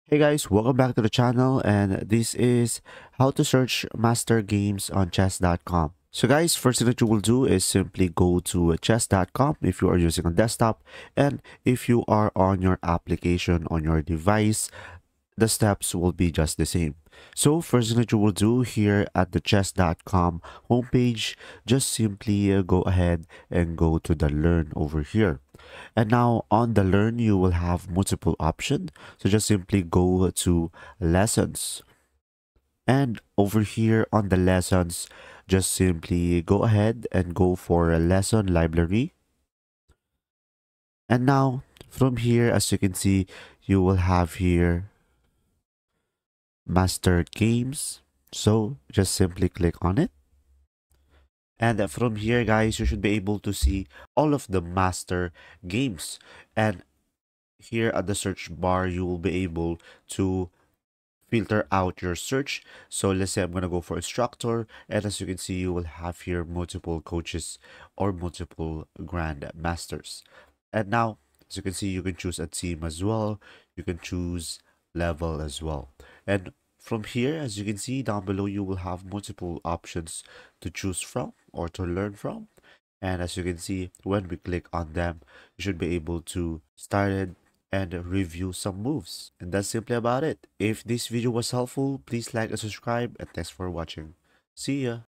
Hey guys, welcome back to the channel, and this is how to search master games on chess.com. So guys, first thing that you will do is simply go to chess.com if you are using a desktop, and if you are on your application on your device, the steps will be just the same. So first thing that you will do here at the chess.com homepage, just simply go ahead and go to the learn over here. And now on the learn, you will have multiple options. So just simply go to lessons. And over here on the lessons, just simply go ahead and go for a lesson library. And now from here, as you can see, you will have here master games. So just simply click on it. And from here, guys, you should be able to see all of the master games. And here at the search bar, you will be able to filter out your search. So let's say I'm going to go for instructor. And as you can see, you will have here multiple coaches or multiple grand masters. And now, as you can see, you can choose a team as well. You can choose level as well. And from here, as you can see down below, you will have multiple options to choose from or to learn from. And as you can see, when we click on them, you should be able to start it and review some moves. And that's simply about it. If this video was helpful, please like and subscribe, and thanks for watching. See ya!